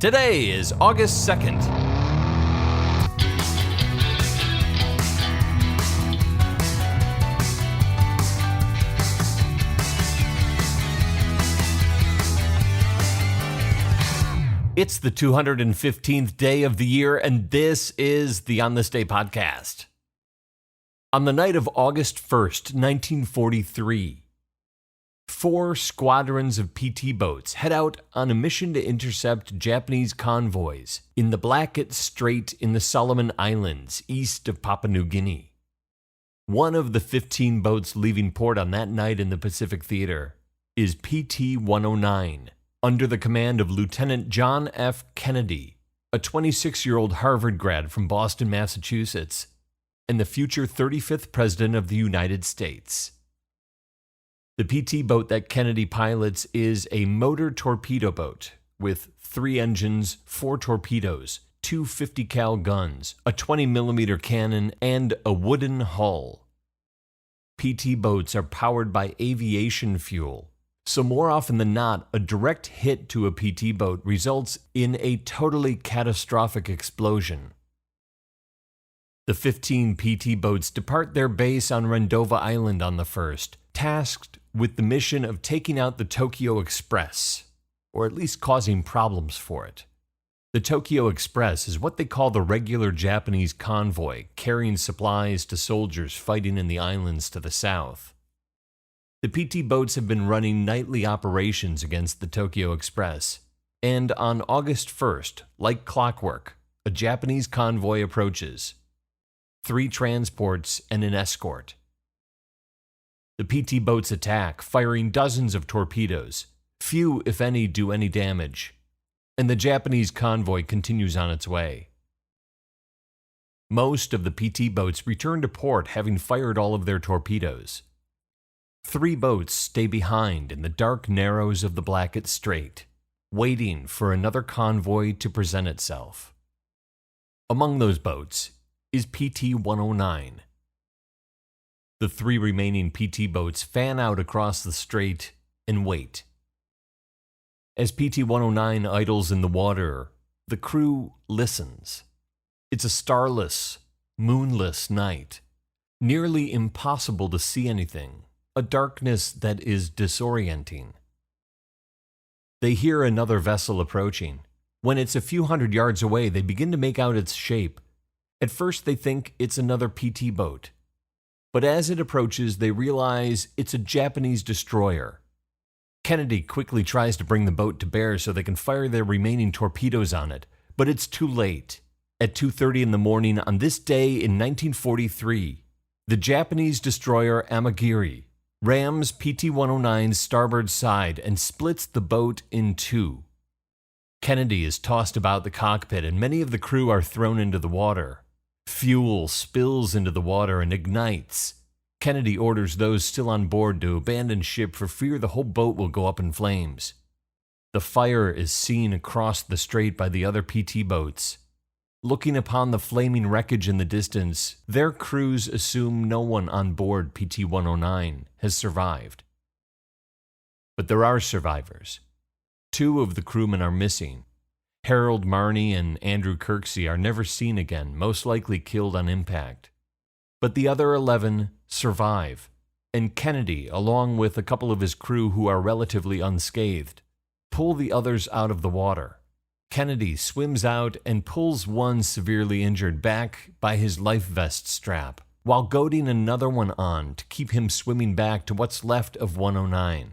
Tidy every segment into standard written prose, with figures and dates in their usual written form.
Today is August 2nd. It's the 215th day of the year, and this is the On This Day podcast. On the night of August 1st, 1943, 4 squadrons of PT boats head out on a mission to intercept Japanese convoys in the Blackett Strait in the Solomon Islands, east of Papua New Guinea. One of the 15 boats leaving port on that night in the Pacific Theater is PT-109, under the command of Lieutenant John F. Kennedy, a 26-year-old Harvard grad from Boston, Massachusetts, and the future 35th President of the United States. The PT boat that Kennedy pilots is a motor torpedo boat with 3 engines, 4 torpedoes, 2 50 cal guns, a 20mm cannon, and a wooden hull. PT boats are powered by aviation fuel, so more often than not, a direct hit to a PT boat results in a totally catastrophic explosion. The 15 PT boats depart their base on Rendova Island on the 1st, tasked with the mission of taking out the Tokyo Express, or at least causing problems for it. The Tokyo Express is what they call the regular Japanese convoy, carrying supplies to soldiers fighting in the islands to the south. The PT boats have been running nightly operations against the Tokyo Express, and on August 1st, like clockwork, a Japanese convoy approaches. 3 transports and an escort. The PT boats attack, firing dozens of torpedoes. Few, if any, do any damage, and the Japanese convoy continues on its way. Most of the PT boats return to port having fired all of their torpedoes. 3 boats stay behind in the dark narrows of the Blackett Strait, waiting for another convoy to present itself. Among those boats is PT-109. The 3 remaining PT boats fan out across the strait and wait. As PT-109 idles in the water, the crew listens. It's a starless, moonless night, nearly impossible to see anything, a darkness that is disorienting. They hear another vessel approaching. When it's a few hundred yards away, they begin to make out its shape. At first, they think it's another PT boat. But as it approaches, they realize it's a Japanese destroyer. Kennedy quickly tries to bring the boat to bear so they can fire their remaining torpedoes on it, but it's too late. At 2:30 in the morning on this day in 1943, the Japanese destroyer Amagiri rams PT-109's starboard side and splits the boat in 2. Kennedy is tossed about the cockpit and many of the crew are thrown into the water. Fuel spills into the water and ignites. Kennedy orders those still on board to abandon ship for fear the whole boat will go up in flames. The fire is seen across the strait by the other PT boats. Looking upon the flaming wreckage in the distance, their crews assume no one on board PT-109 has survived. But there are survivors. 2 of the crewmen are missing. Harold Marney and Andrew Kirksey are never seen again, most likely killed on impact. But the other 11 survive, and Kennedy, along with a couple of his crew who are relatively unscathed, pull the others out of the water. Kennedy swims out and pulls one severely injured back by his life vest strap, while goading another one on to keep him swimming back to what's left of 109.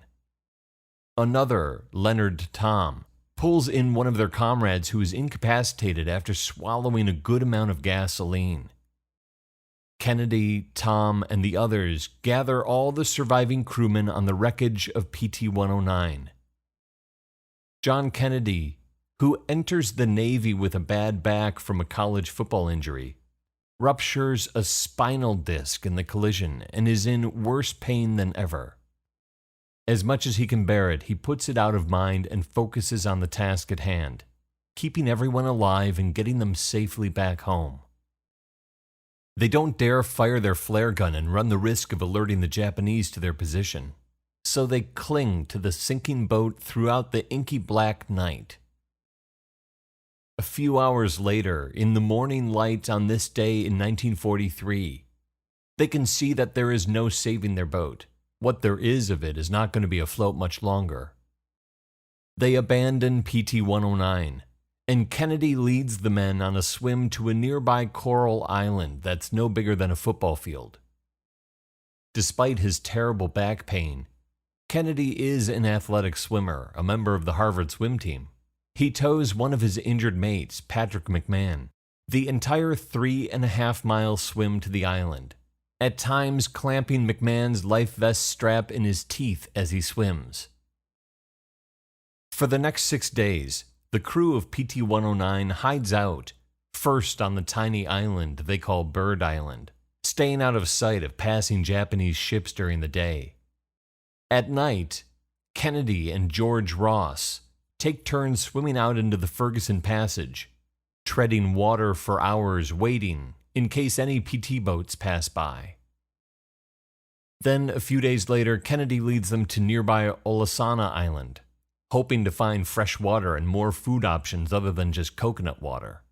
Another, Leonard Tom, pulls in one of their comrades who is incapacitated after swallowing a good amount of gasoline. Kennedy, Tom, and the others gather all the surviving crewmen on the wreckage of PT-109. John Kennedy, who enters the Navy with a bad back from a college football injury, ruptures a spinal disc in the collision and is in worse pain than ever. As much as he can bear it, he puts it out of mind and focuses on the task at hand, keeping everyone alive and getting them safely back home. They don't dare fire their flare gun and run the risk of alerting the Japanese to their position, so they cling to the sinking boat throughout the inky black night. A few hours later, in the morning light on this day in 1943, they can see that there is no saving their boat. What there is of it is not going to be afloat much longer. They abandon PT-109, and Kennedy leads the men on a swim to a nearby coral island that's no bigger than a football field. Despite his terrible back pain, Kennedy is an athletic swimmer, a member of the Harvard swim team. He tows one of his injured mates, Patrick McMahon, the entire 3.5-mile swim to the island, at times clamping McMahon's life vest strap in his teeth as he swims. For the next 6 days, the crew of PT-109 hides out, first on the tiny island they call Bird Island, staying out of sight of passing Japanese ships during the day. At night, Kennedy and George Ross take turns swimming out into the Ferguson Passage, treading water for hours waiting in case any PT boats pass by. Then, a few days later, Kennedy leads them to nearby Olasana Island, hoping to find fresh water and more food options other than just coconut water.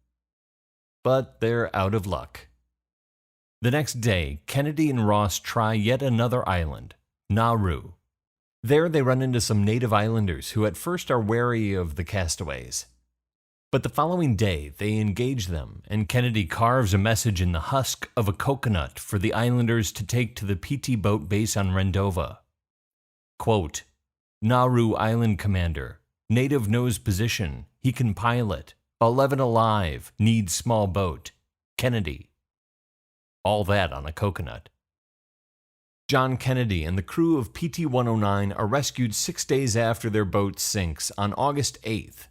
But they're out of luck. The next day, Kennedy and Ross try yet another island, Nauru. There they run into some native islanders who at first are wary of the castaways. But the following day, they engage them, and Kennedy carves a message in the husk of a coconut for the islanders to take to the PT boat base on Rendova. Quote, "Nauru Island Commander, native knows position, he can pilot, 11 alive, needs small boat, Kennedy." All that on a coconut. John Kennedy and the crew of PT-109 are rescued 6 days after their boat sinks on August 8th.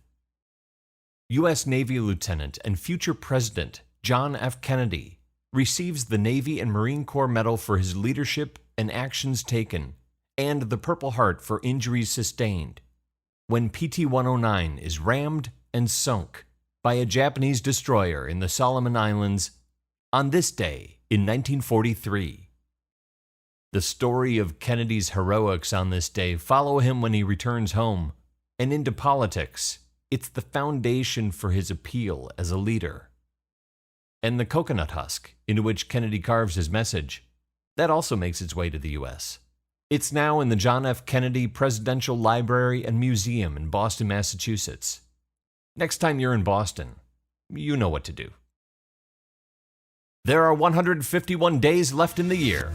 U.S. Navy Lieutenant and future President John F. Kennedy receives the Navy and Marine Corps Medal for his leadership and actions taken, and the Purple Heart for injuries sustained, when PT-109 is rammed and sunk by a Japanese destroyer in the Solomon Islands on this day in 1943. The story of Kennedy's heroics on this day follow him when he returns home and into politics. It's the foundation for his appeal as a leader. And the coconut husk, into which Kennedy carves his message, that also makes its way to the U.S. It's now in the John F. Kennedy Presidential Library and Museum in Boston, Massachusetts. Next time you're in Boston, you know what to do. There are 151 days left in the year.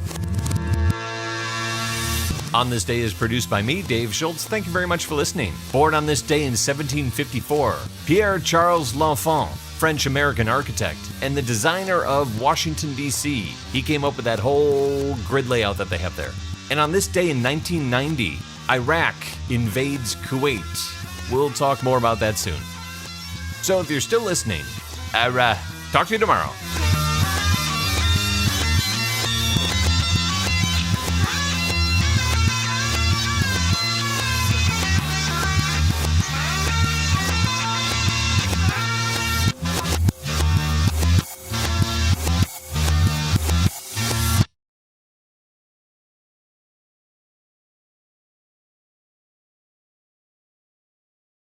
On This Day is produced by me, Dave Schultz. Thank you very much for listening. Born on this day in 1754, Pierre-Charles L'Enfant, French-American architect, and the designer of Washington, D.C. He came up with that whole grid layout that they have there. And on this day in 1990, Iraq invades Kuwait. We'll talk more about that soon. So if you're still listening, talk to you tomorrow.